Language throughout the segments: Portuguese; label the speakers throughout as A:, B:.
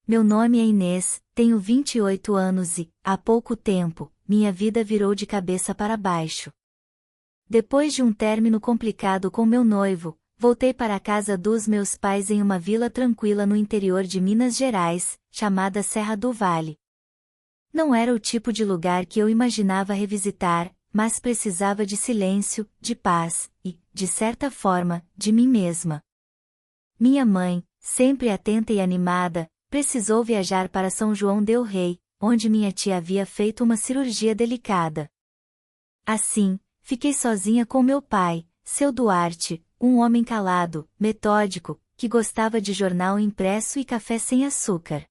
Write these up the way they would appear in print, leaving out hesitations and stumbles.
A: meu nome é Inês, tenho 28 anos e, há pouco tempo, minha vida virou de cabeça para baixo. Depois de um término complicado com meu noivo, voltei para a casa dos meus pais em uma vila tranquila no interior de Minas Gerais, chamada Serra do Vale. Não era o tipo de lugar que eu imaginava revisitar, mas precisava de silêncio, de paz, e, de certa forma, de mim mesma. Minha mãe, sempre atenta e animada, precisou viajar para São João del Rei, onde minha tia havia feito uma cirurgia delicada. Assim, fiquei sozinha com meu pai, seu Duarte, um homem calado, metódico, que gostava de jornal impresso e café sem açúcar.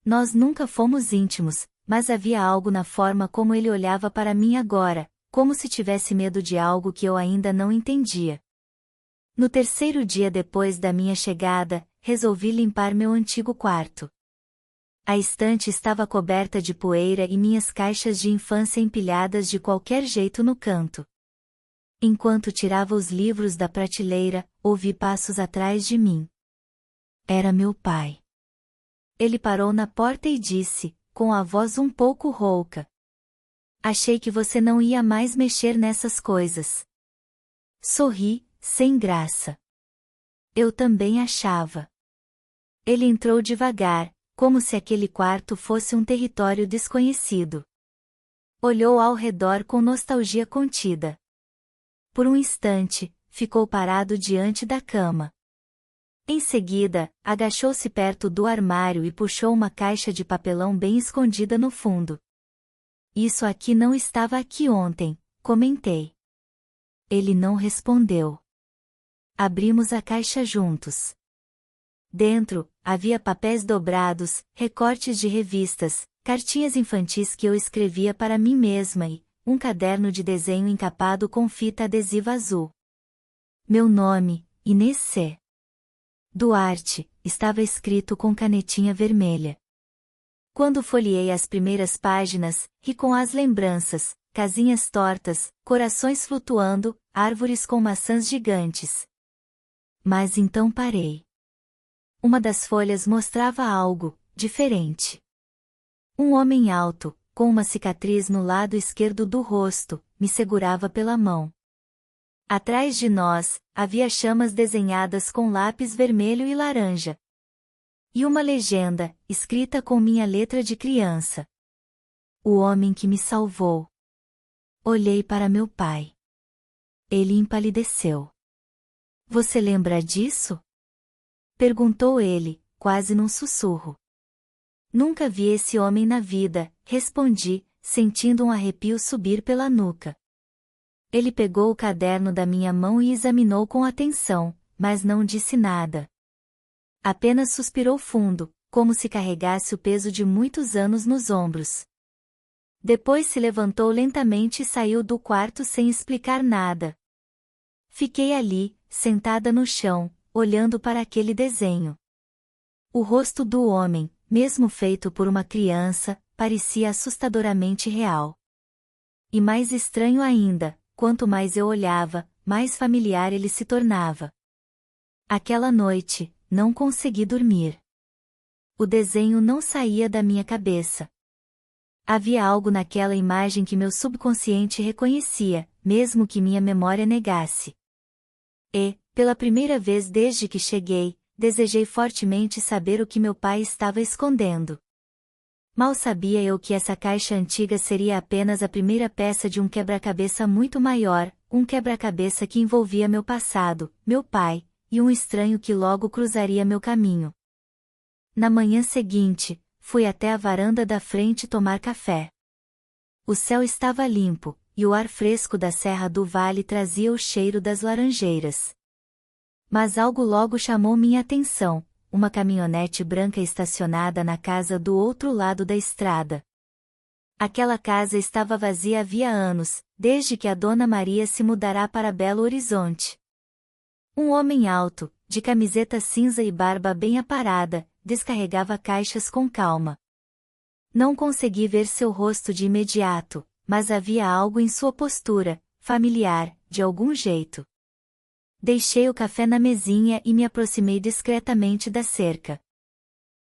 A: Nós nunca fomos íntimos, mas havia algo na forma como ele olhava para mim agora, como se tivesse medo de algo que eu ainda não entendia. No terceiro dia depois da minha chegada, resolvi limpar meu antigo quarto. A estante estava coberta de poeira e minhas caixas de infância empilhadas de qualquer jeito no canto. Enquanto tirava os livros da prateleira, ouvi passos atrás de mim. Era meu pai. Ele parou na porta e disse, com a voz um pouco rouca: "Achei que você não ia mais mexer nessas coisas." Sorri, sem graça. Eu também achava. Ele entrou devagar, como se aquele quarto fosse um território desconhecido. Olhou ao redor com nostalgia contida. Por um instante, ficou parado diante da cama. Em seguida, agachou-se perto do armário e puxou uma caixa de papelão bem escondida no fundo. "Isso aqui não estava aqui ontem", comentei. Ele não respondeu. Abrimos a caixa juntos. Dentro, havia papéis dobrados, recortes de revistas, cartinhas infantis que eu escrevia para mim mesma e um caderno de desenho encapado com fita adesiva azul. Meu nome, Inês C. Duarte, estava escrito com canetinha vermelha. Quando folheei as primeiras páginas, ri com as lembranças, casinhas tortas, corações flutuando, árvores com maçãs gigantes. Mas então parei. Uma das folhas mostrava algo diferente. Um homem alto, com uma cicatriz no lado esquerdo do rosto, me segurava pela mão. Atrás de nós, havia chamas desenhadas com lápis vermelho e laranja. E uma legenda, escrita com minha letra de criança. O homem que me salvou. Olhei para meu pai. Ele empalideceu. "Você lembra disso?" perguntou ele, quase num sussurro. "Nunca vi esse homem na vida", respondi, sentindo um arrepio subir pela nuca. Ele pegou o caderno da minha mão e examinou com atenção, mas não disse nada. Apenas suspirou fundo, como se carregasse o peso de muitos anos nos ombros. Depois se levantou lentamente e saiu do quarto sem explicar nada. Fiquei ali, sentada no chão, olhando para aquele desenho. O rosto do homem, mesmo feito por uma criança, parecia assustadoramente real. E mais estranho ainda, quanto mais eu olhava, mais familiar ele se tornava. Aquela noite, não consegui dormir. O desenho não saía da minha cabeça. Havia algo naquela imagem que meu subconsciente reconhecia, mesmo que minha memória negasse. E, pela primeira vez desde que cheguei, desejei fortemente saber o que meu pai estava escondendo. Mal sabia eu que essa caixa antiga seria apenas a primeira peça de um quebra-cabeça muito maior, um quebra-cabeça que envolvia meu passado, meu pai, e um estranho que logo cruzaria meu caminho. Na manhã seguinte, fui até a varanda da frente tomar café. O céu estava limpo, e o ar fresco da Serra do Vale trazia o cheiro das laranjeiras. Mas algo logo chamou minha atenção. Uma caminhonete branca estacionada na casa do outro lado da estrada. Aquela casa estava vazia havia anos, desde que a Dona Maria se mudará para Belo Horizonte. Um homem alto, de camiseta cinza e barba bem aparada, descarregava caixas com calma. Não consegui ver seu rosto de imediato, mas havia algo em sua postura, familiar, de algum jeito. Deixei o café na mesinha e me aproximei discretamente da cerca.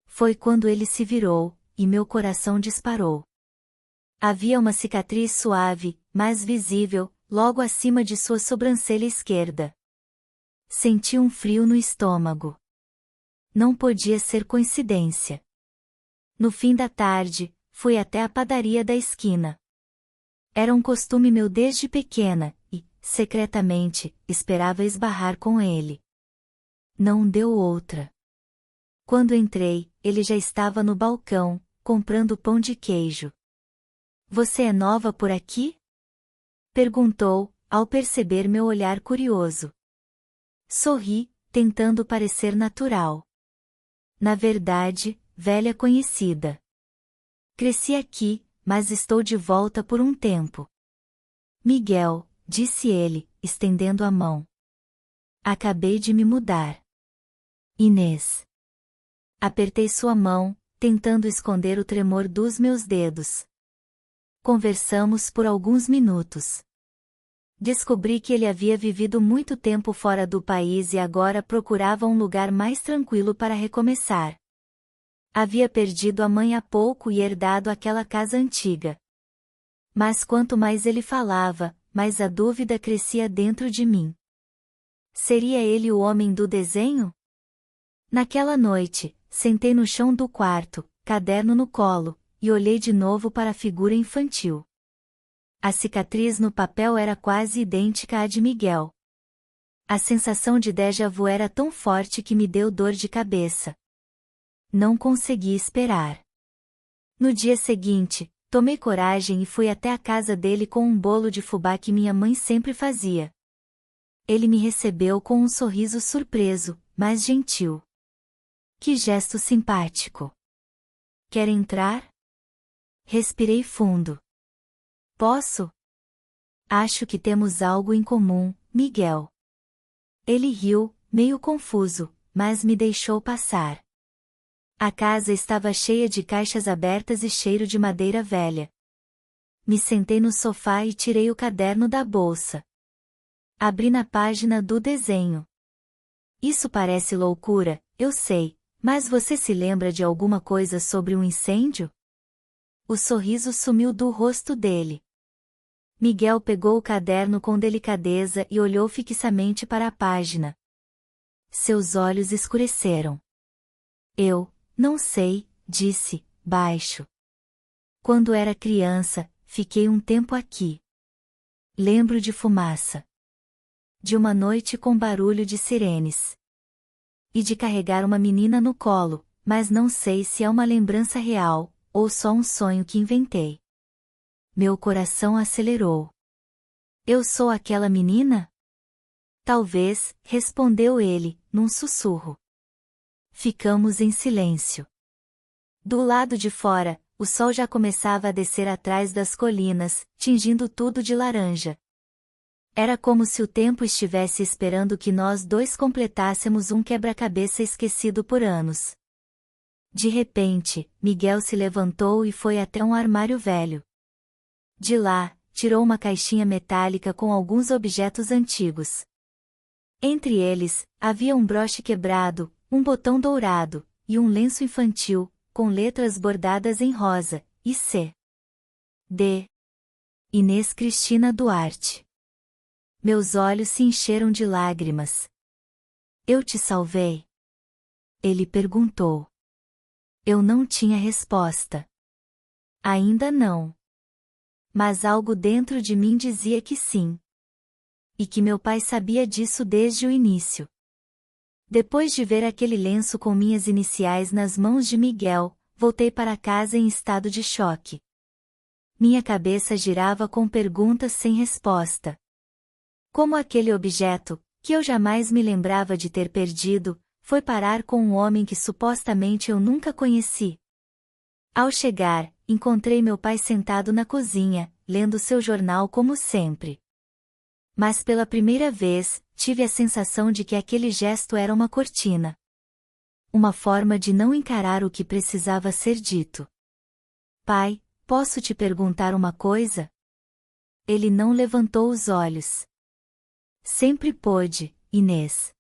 A: Foi quando ele se virou, e meu coração disparou. Havia uma cicatriz suave, mas visível, logo acima de sua sobrancelha esquerda. Senti um frio no estômago. Não podia ser coincidência. No fim da tarde, fui até a padaria da esquina. Era um costume meu desde pequena, e, secretamente, esperava esbarrar com ele. Não deu outra. Quando entrei, ele já estava no balcão, comprando pão de queijo. Você é nova por aqui? Perguntou, ao perceber meu olhar curioso. Sorri, tentando parecer natural. Na verdade, velha conhecida. Cresci aqui, mas estou de volta por um tempo. Miguel, disse ele, estendendo a mão. Acabei de me mudar. Inês. Apertei sua mão, tentando esconder o tremor dos meus dedos. Conversamos por alguns minutos. Descobri que ele havia vivido muito tempo fora do país e agora procurava um lugar mais tranquilo para recomeçar. Havia perdido a mãe há pouco e herdado aquela casa antiga. Mas quanto mais ele falava, mais a dúvida crescia dentro de mim. Seria ele o homem do desenho? Naquela noite, sentei no chão do quarto, caderno no colo, e olhei de novo para a figura infantil. A cicatriz no papel era quase idêntica à de Miguel. A sensação de déjà-vu era tão forte que me deu dor de cabeça. Não consegui esperar. No dia seguinte, tomei coragem e fui até a casa dele com um bolo de fubá que minha mãe sempre fazia. Ele me recebeu com um sorriso surpreso, mas gentil. Que gesto simpático. Quer entrar? Respirei fundo. Posso? Acho que temos algo em comum, Miguel. Ele riu, meio confuso, mas me deixou passar. A casa estava cheia de caixas abertas e cheiro de madeira velha. Me sentei no sofá e tirei o caderno da bolsa. Abri na página do desenho. Isso parece loucura, eu sei, mas você se lembra de alguma coisa sobre um incêndio? O sorriso sumiu do rosto dele. Miguel pegou o caderno com delicadeza e olhou fixamente para a página. Seus olhos escureceram. Eu, não sei, disse, baixo. Quando era criança, fiquei um tempo aqui. Lembro de fumaça. De uma noite com barulho de sirenes. E de carregar uma menina no colo, mas não sei se é uma lembrança real, ou só um sonho que inventei. Meu coração acelerou. Eu sou aquela menina? Talvez, respondeu ele, num sussurro. Ficamos em silêncio. Do lado de fora, o sol já começava a descer atrás das colinas, tingindo tudo de laranja. Era como se o tempo estivesse esperando que nós dois completássemos um quebra-cabeça esquecido por anos. De repente, Miguel se levantou e foi até um armário velho. De lá, tirou uma caixinha metálica com alguns objetos antigos. Entre eles, havia um broche quebrado, um botão dourado, e um lenço infantil, com letras bordadas em rosa, e C. D. Inês Cristina Duarte. Meus olhos se encheram de lágrimas. Eu te salvei? Ele perguntou. Eu não tinha resposta. Ainda não. Mas algo dentro de mim dizia que sim. E que meu pai sabia disso desde o início. Depois de ver aquele lenço com minhas iniciais nas mãos de Miguel, voltei para casa em estado de choque. Minha cabeça girava com perguntas sem resposta. Como aquele objeto, que eu jamais me lembrava de ter perdido, foi parar com um homem que supostamente eu nunca conheci? Ao chegar, encontrei meu pai sentado na cozinha, lendo seu jornal como sempre. Mas pela primeira vez, tive a sensação de que aquele gesto era uma cortina. Uma forma de não encarar o que precisava ser dito. Pai, posso te perguntar uma coisa? Ele não levantou os olhos. Sempre pôde, Inês.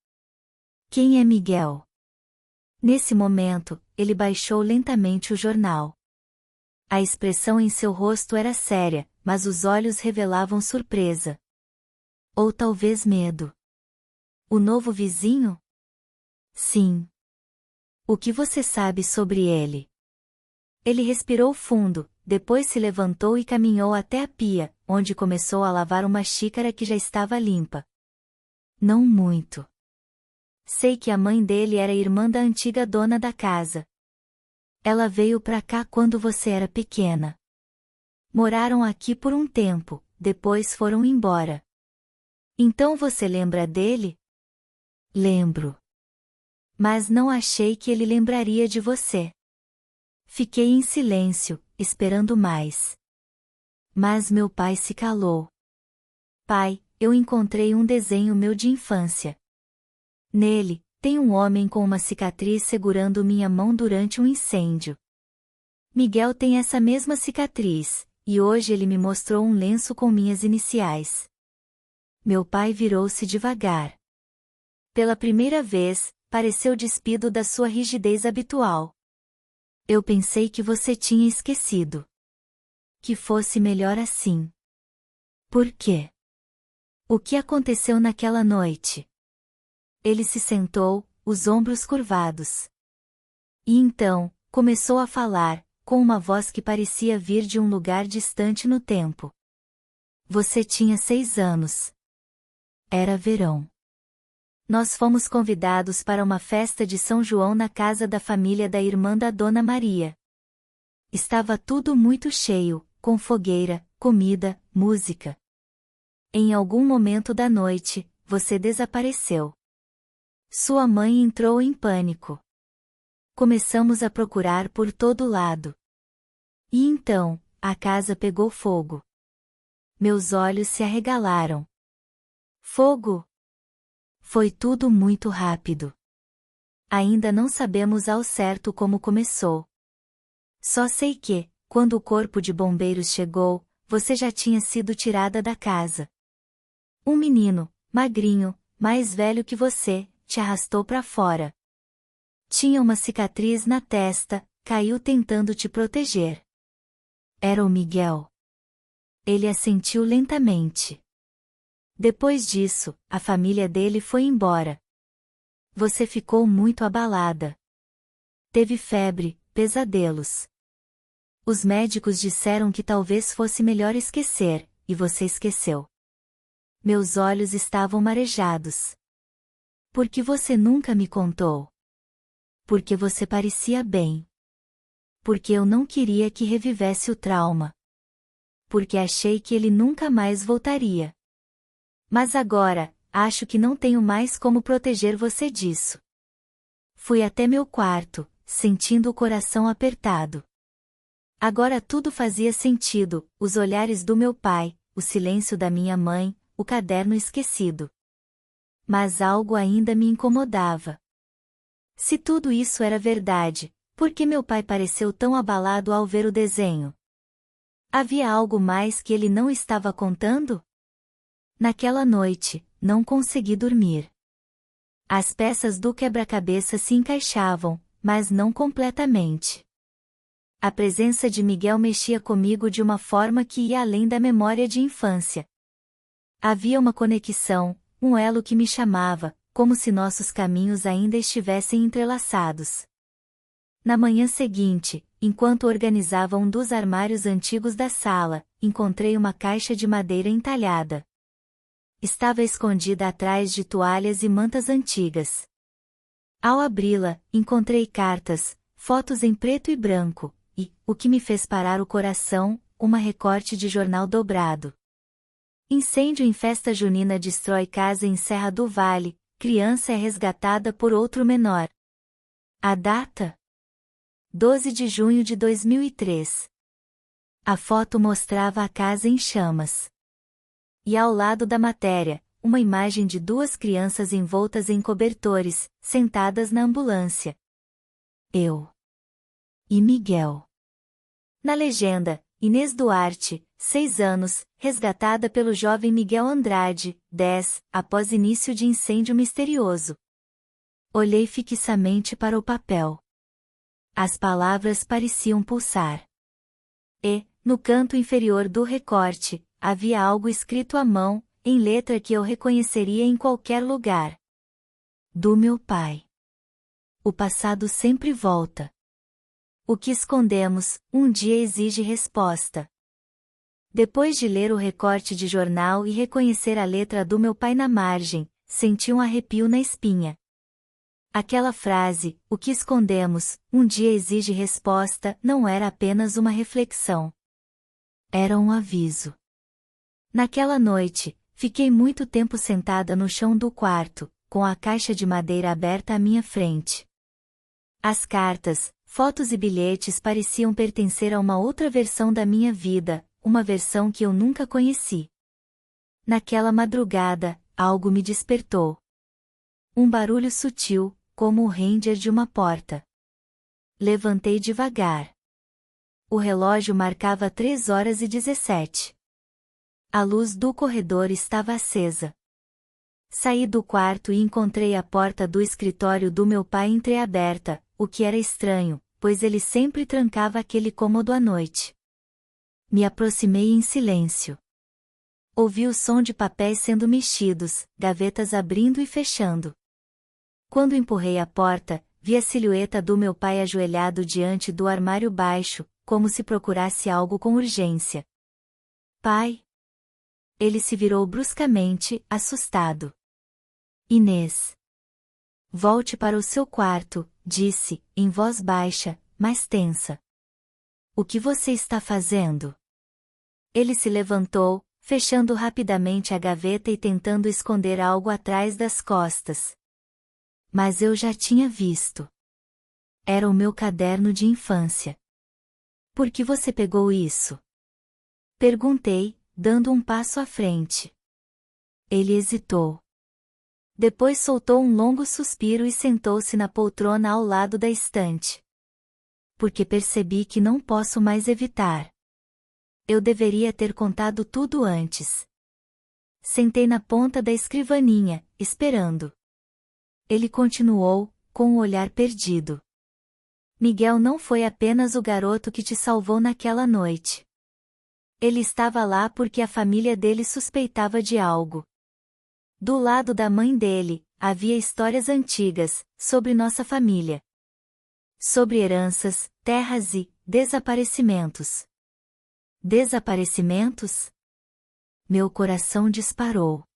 A: Quem é Miguel? Nesse momento, ele baixou lentamente o jornal. A expressão em seu rosto era séria, mas os olhos revelavam surpresa. Ou talvez medo. O novo vizinho? Sim. O que você sabe sobre ele? Ele respirou fundo, depois se levantou e caminhou até a pia, onde começou a lavar uma xícara que já estava limpa. Não muito. Sei que a mãe dele era irmã da antiga dona da casa. Ela veio pra cá quando você era pequena. Moraram aqui por um tempo, depois foram embora. Então você lembra dele? Lembro. Mas não achei que ele lembraria de você. Fiquei em silêncio, esperando mais. Mas meu pai se calou. Pai, eu encontrei um desenho meu de infância. Nele, tem um homem com uma cicatriz segurando minha mão durante um incêndio. Miguel tem essa mesma cicatriz, e hoje ele me mostrou um lenço com minhas iniciais. Meu pai virou-se devagar. Pela primeira vez, pareceu despido da sua rigidez habitual. Eu pensei que você tinha esquecido. Que fosse melhor assim. Por quê? O que aconteceu naquela noite? Ele se sentou, os ombros curvados. E então, começou a falar, com uma voz que parecia vir de um lugar distante no tempo. Você tinha 6 anos. Era verão. Nós fomos convidados para uma festa de São João na casa da família da irmã da Dona Maria. Estava tudo muito cheio, com fogueira, comida, música. Em algum momento da noite, você desapareceu. Sua mãe entrou em pânico. Começamos a procurar por todo lado. E então, a casa pegou fogo. Meus olhos se arregalaram. Fogo! Foi tudo muito rápido. Ainda não sabemos ao certo como começou. Só sei que, quando o corpo de bombeiros chegou, você já tinha sido tirada da casa. Um menino, magrinho, mais velho que você, te arrastou para fora. Tinha uma cicatriz na testa, caiu tentando te proteger. Era o Miguel. Ele assentiu lentamente. Depois disso, a família dele foi embora. Você ficou muito abalada. Teve febre, pesadelos. Os médicos disseram que talvez fosse melhor esquecer, e você esqueceu. Meus olhos estavam marejados. Por que você nunca me contou? Porque você parecia bem. Porque eu não queria que revivesse o trauma. Porque achei que ele nunca mais voltaria. Mas agora, acho que não tenho mais como proteger você disso. Fui até meu quarto, sentindo o coração apertado. Agora tudo fazia sentido, os olhares do meu pai, o silêncio da minha mãe, o caderno esquecido. Mas algo ainda me incomodava. Se tudo isso era verdade, por que meu pai pareceu tão abalado ao ver o desenho? Havia algo mais que ele não estava contando? Naquela noite, não consegui dormir. As peças do quebra-cabeça se encaixavam, mas não completamente. A presença de Miguel mexia comigo de uma forma que ia além da memória de infância. Havia uma conexão, um elo que me chamava, como se nossos caminhos ainda estivessem entrelaçados. Na manhã seguinte, enquanto organizava um dos armários antigos da sala, encontrei uma caixa de madeira entalhada. Estava escondida atrás de toalhas e mantas antigas. Ao abri-la, encontrei cartas, fotos em preto e branco, e, o que me fez parar o coração, uma recorte de jornal dobrado. Incêndio em festa junina destrói casa em Serra do Vale, criança é resgatada por outro menor. A data? 12 de junho de 2003. A foto mostrava a casa em chamas. E ao lado da matéria, uma imagem de 2 crianças envoltas em cobertores, sentadas na ambulância. Eu. E Miguel. Na legenda, Inês Duarte, 6 anos, resgatada pelo jovem Miguel Andrade, 10, após início de incêndio misterioso. Olhei fixamente para o papel. As palavras pareciam pulsar. E, no canto inferior do recorte, havia algo escrito à mão, em letra que eu reconheceria em qualquer lugar. Do meu pai. O passado sempre volta. O que escondemos, um dia exige resposta. Depois de ler o recorte de jornal e reconhecer a letra do meu pai na margem, senti um arrepio na espinha. Aquela frase, o que escondemos, um dia exige resposta, não era apenas uma reflexão. Era um aviso. Naquela noite, fiquei muito tempo sentada no chão do quarto, com a caixa de madeira aberta à minha frente. As cartas, fotos e bilhetes pareciam pertencer a uma outra versão da minha vida, uma versão que eu nunca conheci. Naquela madrugada, algo me despertou. Um barulho sutil, como o ranger de uma porta. Levantei devagar. O relógio marcava 3h17. A luz do corredor estava acesa. Saí do quarto e encontrei a porta do escritório do meu pai entreaberta, o que era estranho, pois ele sempre trancava aquele cômodo à noite. Me aproximei em silêncio. Ouvi o som de papéis sendo mexidos, gavetas abrindo e fechando. Quando empurrei a porta, vi a silhueta do meu pai ajoelhado diante do armário baixo, como se procurasse algo com urgência. Pai? Ele se virou bruscamente, assustado. Inês. Volte para o seu quarto, disse, em voz baixa, mas tensa. O que você está fazendo? Ele se levantou, fechando rapidamente a gaveta e tentando esconder algo atrás das costas. Mas eu já tinha visto. Era o meu caderno de infância. Por que você pegou isso? Perguntei, dando um passo à frente. Ele hesitou. Depois soltou um longo suspiro e sentou-se na poltrona ao lado da estante. Porque percebi que não posso mais evitar. Eu deveria ter contado tudo antes. Sentei na ponta da escrivaninha, esperando. Ele continuou, com o olhar perdido. Miguel não foi apenas o garoto que te salvou naquela noite. Ele estava lá porque a família dele suspeitava de algo. Do lado da mãe dele, havia histórias antigas, sobre nossa família. Sobre heranças, terras e desaparecimentos. Desaparecimentos? Meu coração disparou.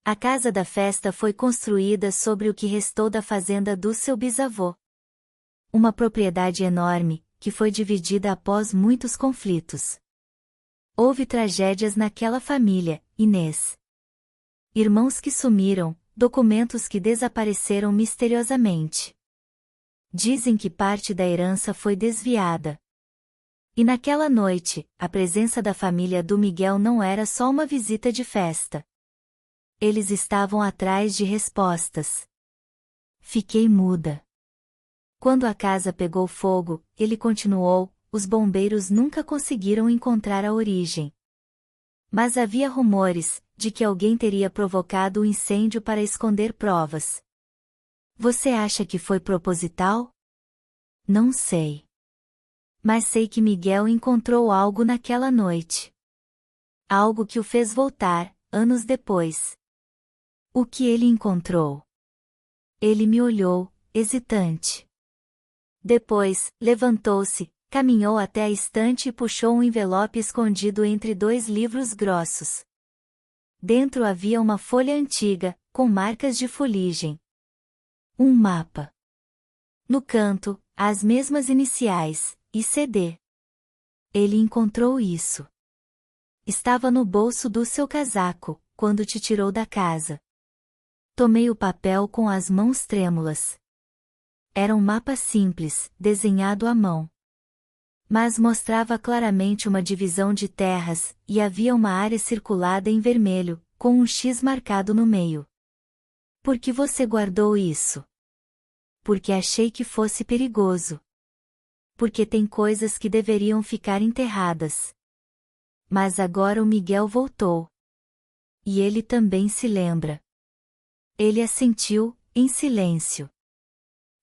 A: A casa da festa foi construída sobre o que restou da fazenda do seu bisavô. Uma propriedade enorme, que foi dividida após muitos conflitos. Houve tragédias naquela família, Inês. Irmãos que sumiram, documentos que desapareceram misteriosamente. Dizem que parte da herança foi desviada. E naquela noite, a presença da família do Miguel não era só uma visita de festa. Eles estavam atrás de respostas. Fiquei muda. Quando a casa pegou fogo, ele continuou, os bombeiros nunca conseguiram encontrar a origem. Mas havia rumores, de que alguém teria provocado o incêndio para esconder provas. Você acha que foi proposital? Não sei. Mas sei que Miguel encontrou algo naquela noite. Algo que o fez voltar, anos depois. O que ele encontrou? Ele me olhou, hesitante. Depois, levantou-se, caminhou até a estante e puxou um envelope escondido entre 2 livros grossos. Dentro havia uma folha antiga, com marcas de fuligem. Um mapa. No canto, as mesmas iniciais, ICD. Ele encontrou isso. Estava no bolso do seu casaco, quando te tirou da casa. Tomei o papel com as mãos trêmulas. Era um mapa simples, desenhado à mão. Mas mostrava claramente uma divisão de terras, e havia uma área circulada em vermelho, com um X marcado no meio. Por que você guardou isso? Porque achei que fosse perigoso. Porque tem coisas que deveriam ficar enterradas. Mas agora o Miguel voltou. E ele também se lembra. Ele assentiu, em silêncio.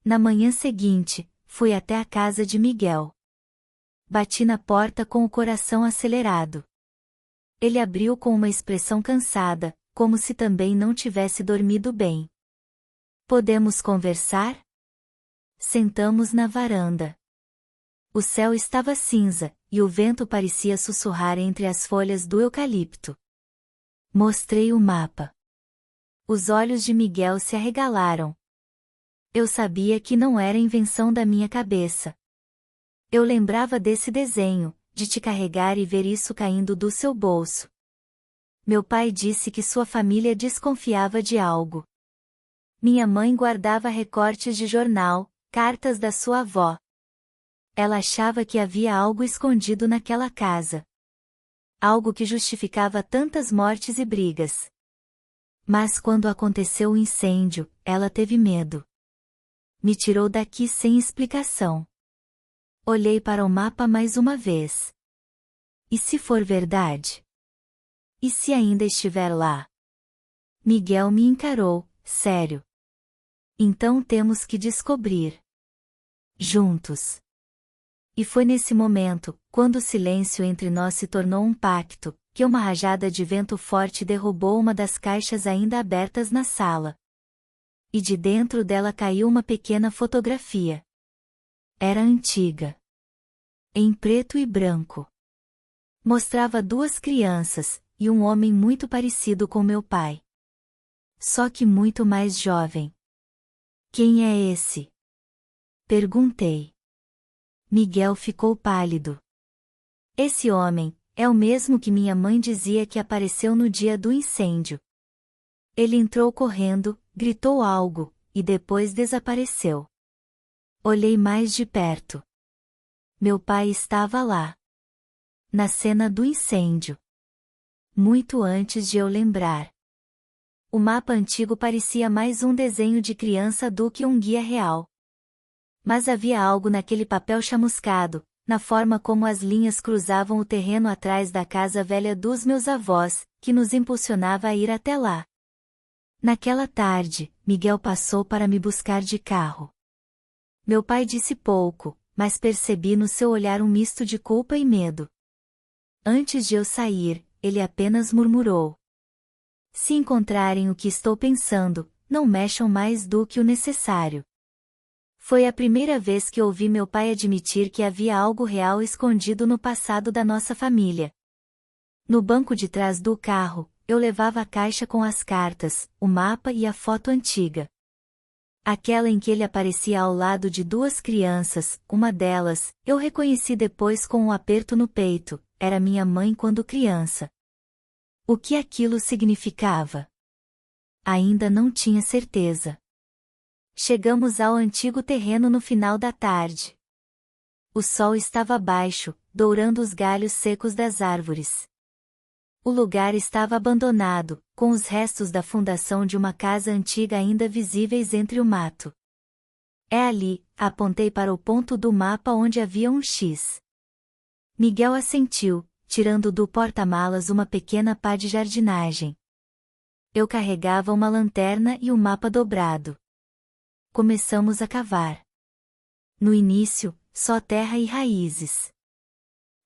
A: Na manhã seguinte, fui até a casa de Miguel. Bati na porta com o coração acelerado. Ele abriu com uma expressão cansada, como se também não tivesse dormido bem. Podemos conversar? Sentamos na varanda. O céu estava cinza, e o vento parecia sussurrar entre as folhas do eucalipto. Mostrei o mapa. Os olhos de Miguel se arregalaram. Eu sabia que não era invenção da minha cabeça. Eu lembrava desse desenho, de te carregar e ver isso caindo do seu bolso. Meu pai disse que sua família desconfiava de algo. Minha mãe guardava recortes de jornal, cartas da sua avó. Ela achava que havia algo escondido naquela casa. Algo que justificava tantas mortes e brigas. Mas quando aconteceu o incêndio, ela teve medo. Me tirou daqui sem explicação. Olhei para o mapa mais uma vez. E se for verdade? E se ainda estiver lá? Miguel me encarou, sério. Então temos que descobrir. Juntos. E foi nesse momento, quando o silêncio entre nós se tornou um pacto, que uma rajada de vento forte derrubou uma das caixas ainda abertas na sala. E de dentro dela caiu uma pequena fotografia. Era antiga. Em preto e branco. Mostrava duas crianças, e um homem muito parecido com meu pai. Só que muito mais jovem. Quem é esse? Perguntei. Miguel ficou pálido. Esse homem, é o mesmo que minha mãe dizia que apareceu no dia do incêndio. Ele entrou correndo, gritou algo, e depois desapareceu. Olhei mais de perto. Meu pai estava lá. Na cena do incêndio. Muito antes de eu lembrar. O mapa antigo parecia mais um desenho de criança do que um guia real. Mas havia algo naquele papel chamuscado, na forma como as linhas cruzavam o terreno atrás da casa velha dos meus avós, que nos impulsionava a ir até lá. Naquela tarde, Miguel passou para me buscar de carro. Meu pai disse pouco, mas percebi no seu olhar um misto de culpa e medo. Antes de eu sair, ele apenas murmurou: se encontrarem o que estou pensando, não mexam mais do que o necessário. Foi a primeira vez que ouvi meu pai admitir que havia algo real escondido no passado da nossa família. No banco de trás do carro, eu levava a caixa com as cartas, o mapa e a foto antiga. Aquela em que ele aparecia ao lado de duas crianças, uma delas, eu reconheci depois com um aperto no peito, era minha mãe quando criança. O que aquilo significava? Ainda não tinha certeza. Chegamos ao antigo terreno no final da tarde. O sol estava baixo, dourando os galhos secos das árvores. O lugar estava abandonado, com os restos da fundação de uma casa antiga ainda visíveis entre o mato. É ali, apontei para o ponto do mapa onde havia um X. Miguel assentiu, tirando do porta-malas uma pequena pá de jardinagem. Eu carregava uma lanterna e o mapa dobrado. Começamos a cavar. No início, só terra e raízes.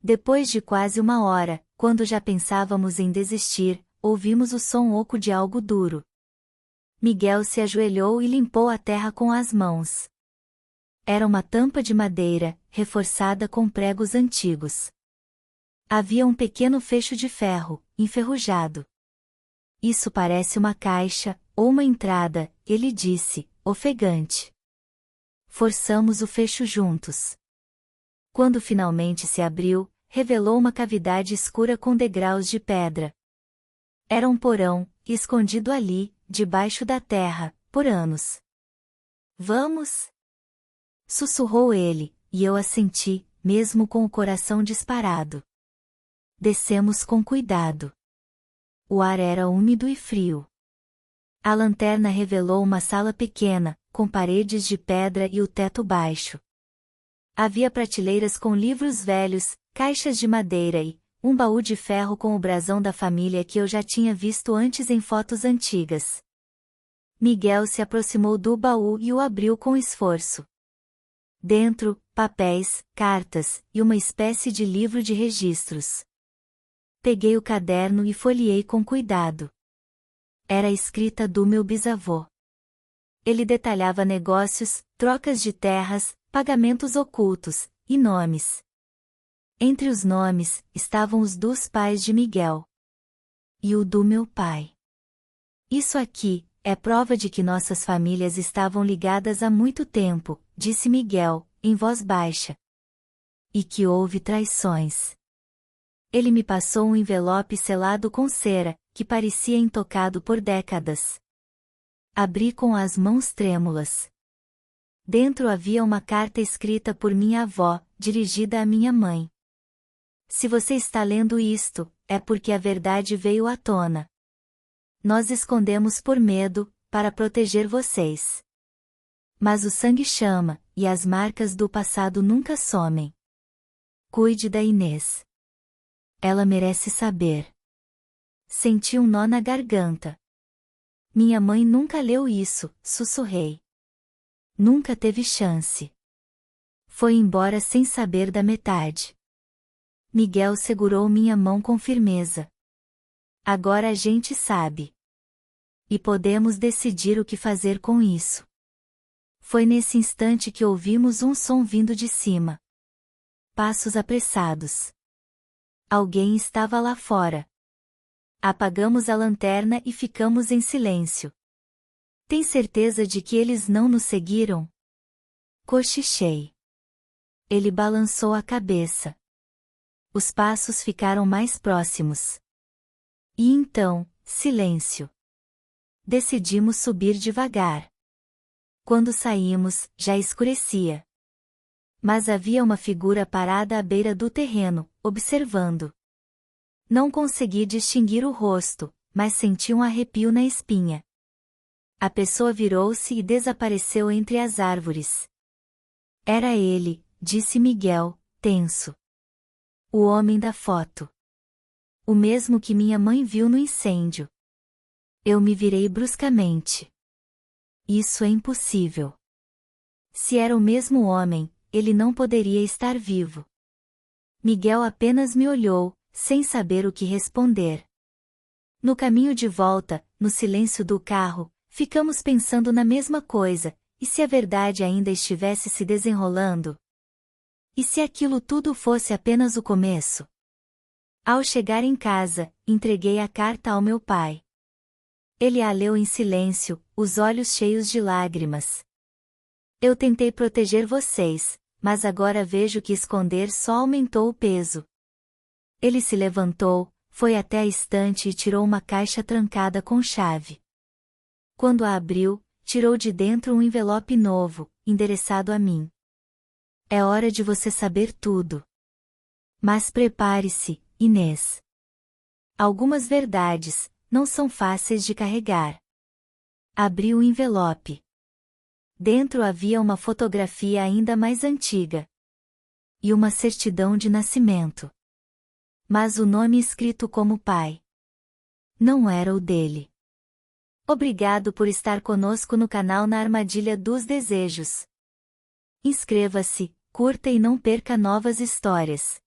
A: Depois de quase uma hora, quando já pensávamos em desistir, ouvimos o som oco de algo duro. Miguel se ajoelhou e limpou a terra com as mãos. Era uma tampa de madeira, reforçada com pregos antigos. Havia um pequeno fecho de ferro, enferrujado. Isso parece uma caixa, ou uma entrada, ele disse, ofegante. Forçamos o fecho juntos. Quando finalmente se abriu, revelou uma cavidade escura com degraus de pedra. Era um porão, escondido ali, debaixo da terra, por anos. Vamos? Sussurrou ele, e eu assenti, mesmo com o coração disparado. Descemos com cuidado. O ar era úmido e frio. A lanterna revelou uma sala pequena, com paredes de pedra e o teto baixo. Havia prateleiras com livros velhos, caixas de madeira e um baú de ferro com o brasão da família que eu já tinha visto antes em fotos antigas. Miguel se aproximou do baú e o abriu com esforço. Dentro, papéis, cartas, e uma espécie de livro de registros. Peguei o caderno e folheei com cuidado. Era a escrita do meu bisavô. Ele detalhava negócios, trocas de terras, pagamentos ocultos, e nomes. Entre os nomes, estavam os dos pais de Miguel. E o do meu pai. Isso aqui é prova de que nossas famílias estavam ligadas há muito tempo, disse Miguel, em voz baixa. E que houve traições. Ele me passou um envelope selado com cera, que parecia intocado por décadas. Abri com as mãos trêmulas. Dentro havia uma carta escrita por minha avó, dirigida à minha mãe. Se você está lendo isto, é porque a verdade veio à tona. Nós escondemos por medo, para proteger vocês. Mas o sangue chama, e as marcas do passado nunca somem. Cuide da Inês. Ela merece saber. Senti um nó na garganta. Minha mãe nunca leu isso, sussurrei. Nunca teve chance. Foi embora sem saber da metade. Miguel segurou minha mão com firmeza. Agora a gente sabe. E podemos decidir o que fazer com isso. Foi nesse instante que ouvimos um som vindo de cima. Passos apressados. Alguém estava lá fora. Apagamos a lanterna e ficamos em silêncio. Tem certeza de que eles não nos seguiram? Cochichei. Ele balançou a cabeça. Os passos ficaram mais próximos. E então, silêncio. Decidimos subir devagar. Quando saímos, já escurecia. Mas havia uma figura parada à beira do terreno, observando. Não consegui distinguir o rosto, mas senti um arrepio na espinha. A pessoa virou-se e desapareceu entre as árvores. Era ele, disse Miguel, tenso. O homem da foto. O mesmo que minha mãe viu no incêndio. Eu me virei bruscamente. Isso é impossível. Se era o mesmo homem, ele não poderia estar vivo. Miguel apenas me olhou, sem saber o que responder. No caminho de volta, no silêncio do carro, ficamos pensando na mesma coisa, e se a verdade ainda estivesse se desenrolando? E se aquilo tudo fosse apenas o começo? Ao chegar em casa, entreguei a carta ao meu pai. Ele a leu em silêncio, os olhos cheios de lágrimas. Eu tentei proteger vocês, mas agora vejo que esconder só aumentou o peso. Ele se levantou, foi até a estante e tirou uma caixa trancada com chave. Quando a abriu, tirou de dentro um envelope novo, endereçado a mim. É hora de você saber tudo. Mas prepare-se, Inês. Algumas verdades não são fáceis de carregar. Abri o envelope. Dentro havia uma fotografia ainda mais antiga. E uma certidão de nascimento. Mas o nome escrito como pai não era o dele. Obrigado por estar conosco no canal Na Armadilha dos Desejos. Inscreva-se, curta e não perca novas histórias.